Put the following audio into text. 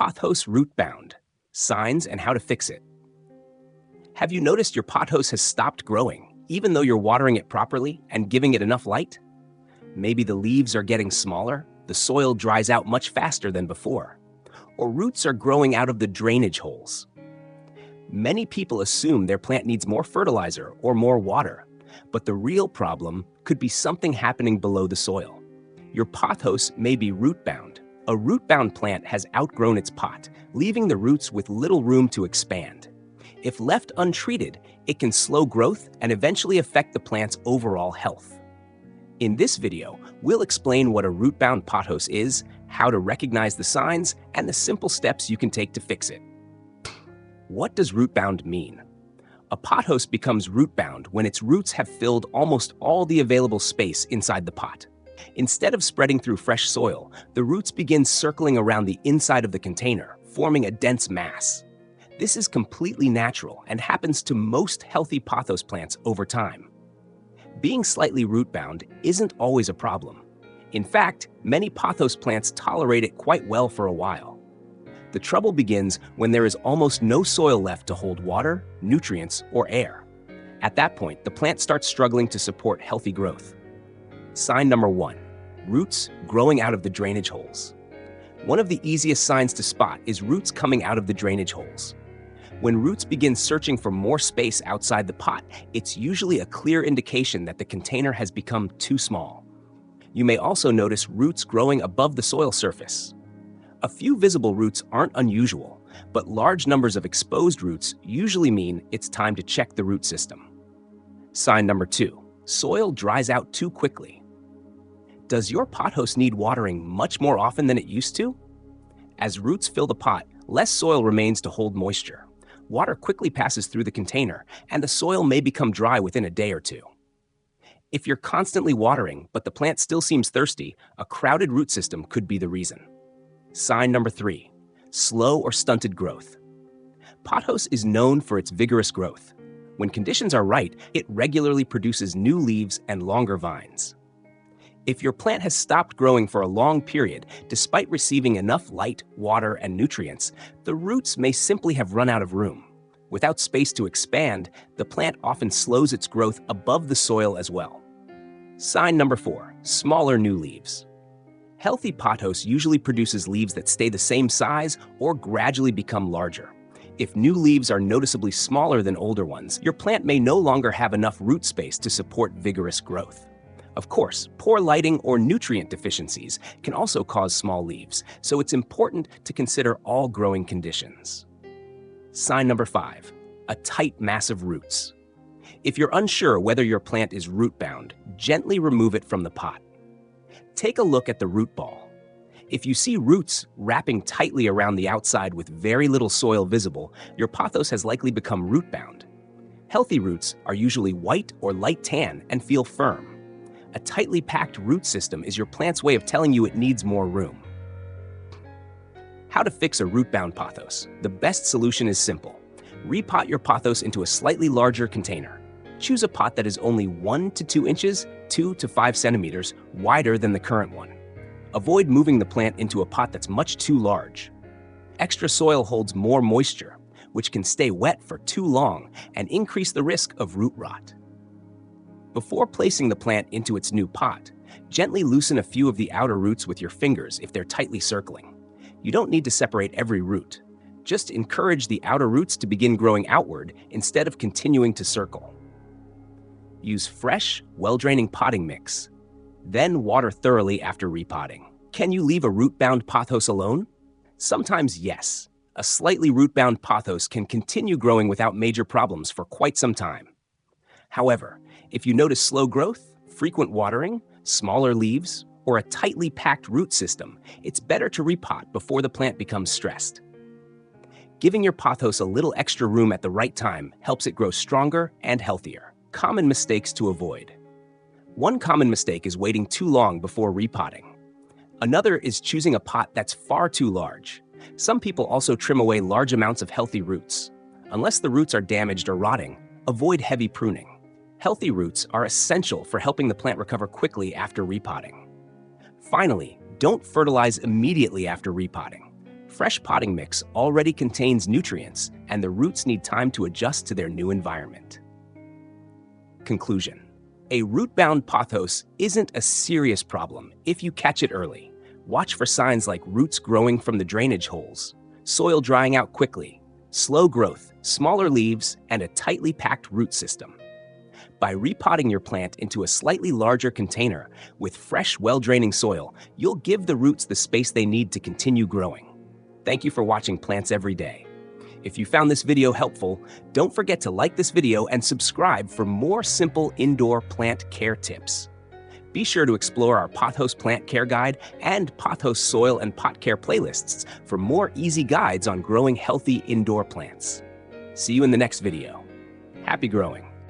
Pothos root bound, signs and how to fix it. Have you noticed your pothos has stopped growing, even though you're watering it properly and giving it enough light? Maybe the leaves are getting smaller, the soil dries out much faster than before, or roots are growing out of the drainage holes. Many people assume their plant needs more fertilizer or more water, but the real problem could be something happening below the soil. Your pothos may be root bound. A root-bound plant has outgrown its pot, leaving the roots with little room to expand. If left untreated, it can slow growth and eventually affect the plant's overall health. In this video, we'll explain what a root-bound pothos is, how to recognize the signs, and the simple steps you can take to fix it. What does root-bound mean? A pothos becomes root-bound when its roots have filled almost all the available space inside the pot. Instead of spreading through fresh soil, the roots begin circling around the inside of the container, forming a dense mass. This is completely natural and happens to most healthy pothos plants over time. Being slightly root-bound isn't always a problem. In fact, many pothos plants tolerate it quite well for a while. The trouble begins when there is almost no soil left to hold water, nutrients, or air. At that point, the plant starts struggling to support healthy growth. Sign number 1, roots growing out of the drainage holes. One of the easiest signs to spot is roots coming out of the drainage holes. When roots begin searching for more space outside the pot, it's usually a clear indication that the container has become too small. You may also notice roots growing above the soil surface. A few visible roots aren't unusual, but large numbers of exposed roots usually mean it's time to check the root system. Sign number 2, soil dries out too quickly. Does your pothos need watering much more often than it used to? As roots fill the pot, less soil remains to hold moisture. Water quickly passes through the container, and the soil may become dry within a day or two. If you're constantly watering, but the plant still seems thirsty, a crowded root system could be the reason. Sign number 3, slow or stunted growth. Pothos is known for its vigorous growth. When conditions are right, it regularly produces new leaves and longer vines. If your plant has stopped growing for a long period, despite receiving enough light, water, and nutrients, the roots may simply have run out of room. Without space to expand, the plant often slows its growth above the soil as well. Sign number 4, smaller new leaves. Healthy pothos usually produces leaves that stay the same size or gradually become larger. If new leaves are noticeably smaller than older ones, your plant may no longer have enough root space to support vigorous growth. Of course, poor lighting or nutrient deficiencies can also cause small leaves, so it's important to consider all growing conditions. Sign number 5, a tight mass of roots. If you're unsure whether your plant is root-bound, gently remove it from the pot. Take a look at the root ball. If you see roots wrapping tightly around the outside with very little soil visible, your pothos has likely become root-bound. Healthy roots are usually white or light tan and feel firm. A tightly packed root system is your plant's way of telling you it needs more room. How to fix a root-bound pothos? The best solution is simple. Repot your pothos into a slightly larger container. Choose a pot that is only 1 to 2 inches, 2 to 5 centimeters wider than the current one. Avoid moving the plant into a pot that's much too large. Extra soil holds more moisture, which can stay wet for too long and increase the risk of root rot. Before placing the plant into its new pot, gently loosen a few of the outer roots with your fingers if they're tightly circling. You don't need to separate every root. Just encourage the outer roots to begin growing outward instead of continuing to circle. Use fresh, well-draining potting mix. Then water thoroughly after repotting. Can you leave a root-bound pothos alone? Sometimes yes. A slightly root-bound pothos can continue growing without major problems for quite some time. However, if you notice slow growth, frequent watering, smaller leaves, or a tightly packed root system, it's better to repot before the plant becomes stressed. Giving your pothos a little extra room at the right time helps it grow stronger and healthier. Common mistakes to avoid. One common mistake is waiting too long before repotting. Another is choosing a pot that's far too large. Some people also trim away large amounts of healthy roots. Unless the roots are damaged or rotting, avoid heavy pruning. Healthy roots are essential for helping the plant recover quickly after repotting. Finally, don't fertilize immediately after repotting. Fresh potting mix already contains nutrients, and the roots need time to adjust to their new environment. Conclusion: a root-bound pothos isn't a serious problem if you catch it early. Watch for signs like roots growing from the drainage holes, soil drying out quickly, slow growth, smaller leaves, and a tightly packed root system. By repotting your plant into a slightly larger container with fresh, well-draining soil, you'll give the roots the space they need to continue growing. Thank you for watching Plants Every Day. If you found this video helpful, don't forget to like this video and subscribe for more simple indoor plant care tips. Be sure to explore our Pothos Plant Care Guide and Pothos Soil and Pot Care playlists for more easy guides on growing healthy indoor plants. See you in the next video. Happy growing!